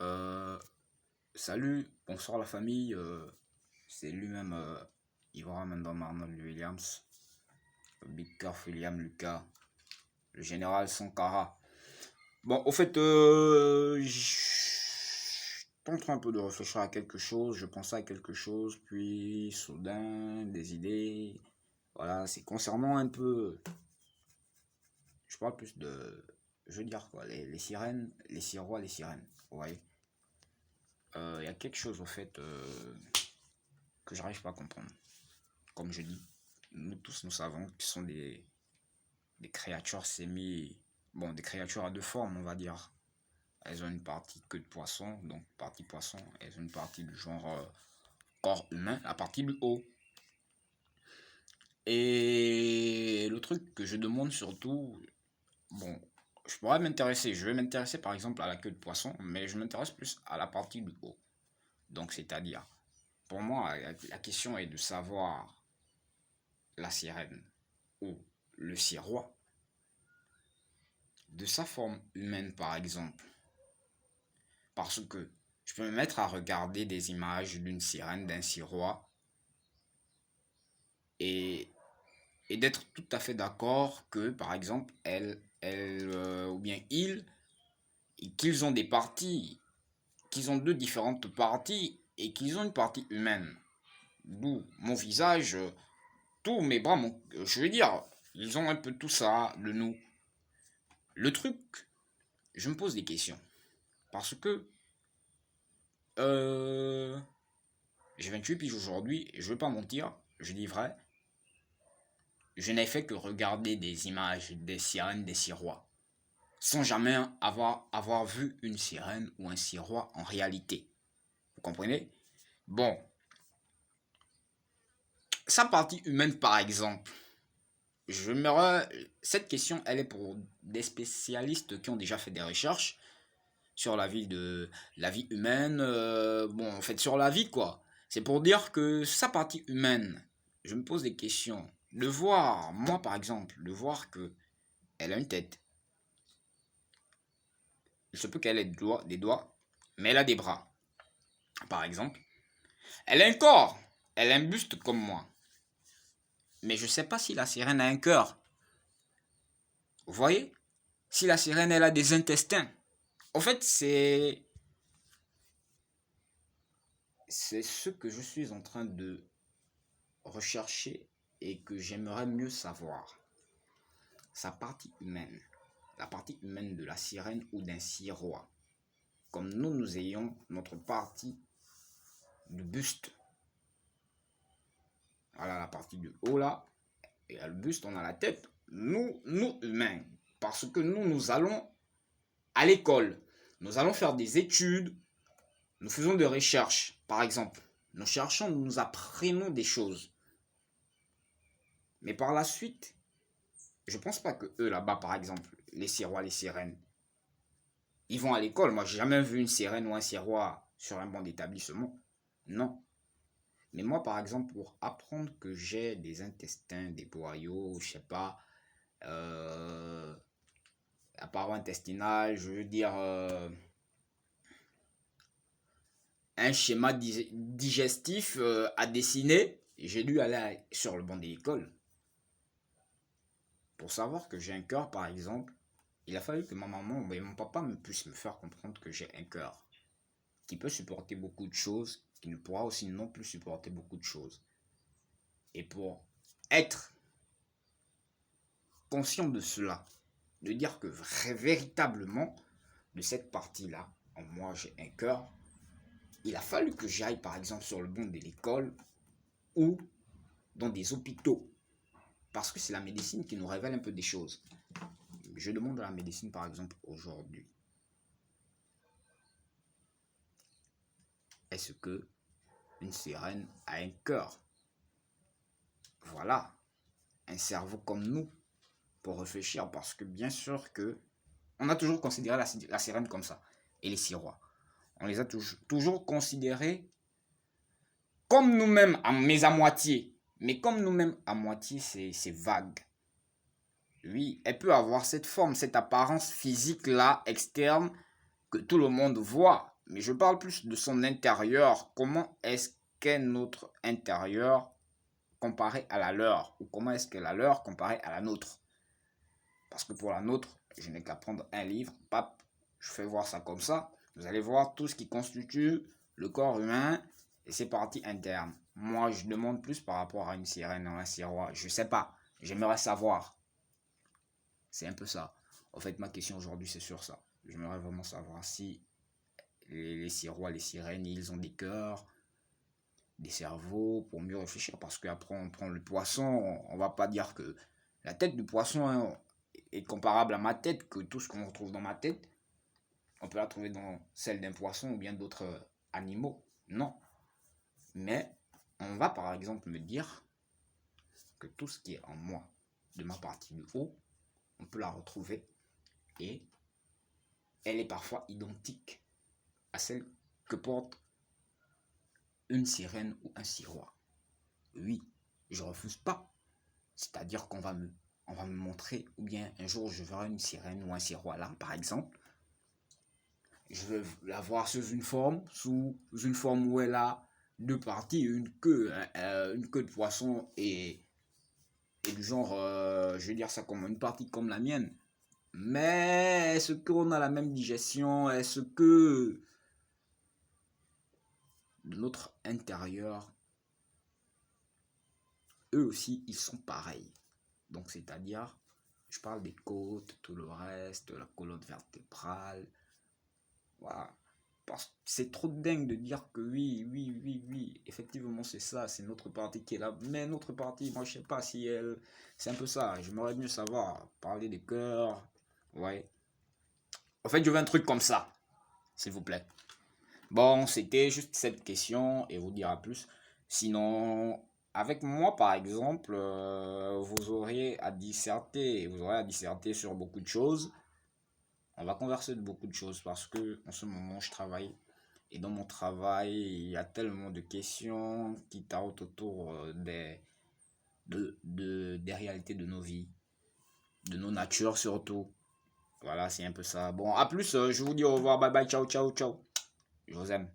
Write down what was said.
Euh, Salut, bonsoir la famille. C'est lui-même, Ivora Mendon Arnold Williams, le Big Curve William Lucas, le général Sankara. Bon, au fait, je en train un peu de réfléchir à quelque chose. Je pensais à quelque chose, puis soudain, des idées. Voilà, c'est concernant un peu. Je parle plus de. Je veux dire quoi, les sirènes, les sirois, les sirènes. Vous voyez, il y a quelque chose au fait que j'arrive pas à comprendre. Comme je dis, nous tous nous savons qu'ils sont des créatures semi. Bon, des créatures à deux formes, on va dire. Elles ont une partie queue de poisson, donc partie poisson. Elles ont une partie du genre corps humain, la partie du haut. Et le truc que je demande surtout, bon, je pourrais m'intéresser, je vais m'intéresser par exemple à la queue de poisson, mais je m'intéresse plus à la partie du haut. Donc, c'est-à-dire, pour moi, la question est de savoir la sirène ou le sirois de sa forme humaine par exemple. Parce que je peux me mettre à regarder des images d'une sirène, d'un sirois et, et d'être tout à fait d'accord que par exemple ou bien qu'ils ont des parties, qu'ils ont deux différentes parties et qu'ils ont une partie humaine. D'où mon visage, tous mes bras, je veux dire, ils ont un peu tout ça de nous. Le truc, je me pose des questions. Parce que euh, j'ai 28 piges aujourd'hui, et je ne vais pas mentir, je dis vrai, je n'ai fait que regarder des images des sirènes, des sirois, sans jamais avoir vu une sirène ou un sirois en réalité. Vous comprenez? Bon, sa partie humaine par exemple, je me cette question, elle est pour des spécialistes qui ont déjà fait des recherches sur la vie humaine, bon, en fait, sur la vie, quoi. C'est pour dire que sa partie humaine, je me pose des questions. De voir, moi par exemple, de voir que elle a une tête. Il se peut qu'elle ait des doigts, mais elle a des bras, par exemple. Elle a un corps, elle a un buste comme moi. Mais je ne sais pas si la sirène a un cœur. Vous voyez? Si la sirène, elle a des intestins. En fait, c'est ce que je suis en train de rechercher et que j'aimerais mieux savoir. Sa partie humaine, la partie humaine de la sirène ou d'un sirois. Comme nous ayons notre partie du buste. Voilà la partie du haut là. Et à le buste, on a la tête. Nous humains. Parce que nous allons à l'école. Nous allons faire des études. Nous faisons des recherches. Par exemple, nous cherchons, nous apprenons des choses. Mais par la suite, je pense pas que eux là-bas, par exemple, les sirois, les sirènes, ils vont à l'école. Moi, j'ai jamais vu une sirène ou un sirois sur un banc d'établissement. Non. Mais moi, par exemple, pour apprendre que j'ai des intestins, des boyaux, je sais pas, euh, la paroi intestinale, je veux dire, un schéma digestif à dessiner, j'ai dû aller sur le banc de l'école. Pour savoir que j'ai un cœur, par exemple, il a fallu que ma maman et mon papa puissent me faire comprendre que j'ai un cœur qui peut supporter beaucoup de choses, qui ne pourra aussi non plus supporter beaucoup de choses. Et pour être conscient de cela, de dire que véritablement, de cette partie-là, en moi j'ai un cœur, il a fallu que j'aille par exemple sur le banc de l'école ou dans des hôpitaux. Parce que c'est la médecine qui nous révèle un peu des choses. Je demande à la médecine par exemple aujourd'hui, est-ce que une sirène a un cœur? Voilà, un cerveau comme nous pour réfléchir parce que bien sûr que on a toujours considéré la sirène comme ça et les sirois. On les a toujours considérés comme nous-mêmes, mais à moitié. Mais comme nous-mêmes à moitié, c'est vague. Oui, elle peut avoir cette forme, cette apparence physique-là, externe, que tout le monde voit. Mais je parle plus de son intérieur. Comment est-ce qu'est notre intérieur comparé à la leur? Ou comment est-ce que la leur comparée à la nôtre? Parce que pour la nôtre, je n'ai qu'à prendre un livre, pap, je fais voir ça comme ça. Vous allez voir tout ce qui constitue le corps humain et ses parties internes. Moi, je demande plus par rapport à une sirène ou un sirois. Je sais pas. J'aimerais savoir. C'est un peu ça. En fait, ma question aujourd'hui, c'est sur ça. J'aimerais vraiment savoir si les sirois, les sirènes, ils ont des cœurs, des cerveaux pour mieux réfléchir. Parce qu'après, on prend le poisson, on va pas dire que la tête du poisson est comparable à ma tête, que tout ce qu'on retrouve dans ma tête, on peut la trouver dans celle d'un poisson ou bien d'autres animaux. Non. Mais on va par exemple me dire que tout ce qui est en moi, de ma partie de haut, on peut la retrouver et elle est parfois identique à celle que porte une sirène ou un sirois. Oui, je refuse pas. C'est-à-dire on va me montrer, ou bien un jour je verrai une sirène ou un sirois là, par exemple. Je vais la voir sous une forme où elle a deux parties, une queue de poisson et du genre, je vais dire ça comme une partie comme la mienne. Mais est-ce qu'on a la même digestion? Est-ce que de notre intérieur, eux aussi, ils sont pareils? Donc, c'est-à-dire, je parle des côtes, tout le reste, la colonne vertébrale. Voilà. Parce que c'est trop dingue de dire que oui, effectivement, c'est ça, c'est notre partie qui est là. Mais notre partie, moi, je sais pas si elle. C'est un peu ça. J'aimerais mieux savoir. Parler des cœurs. Ouais. En fait, je veux un truc comme ça, s'il vous plaît. Bon, c'était juste cette question et vous dira plus. Sinon, avec moi, par exemple, vous aurez à disserter sur beaucoup de choses. On va converser de beaucoup de choses parce que en ce moment, je travaille. Et dans mon travail, il y a tellement de questions qui tardent autour des réalités de nos vies, de nos natures surtout. Voilà, c'est un peu ça. Bon, à plus, je vous dis au revoir, bye bye, ciao, ciao, ciao. Je vous aime.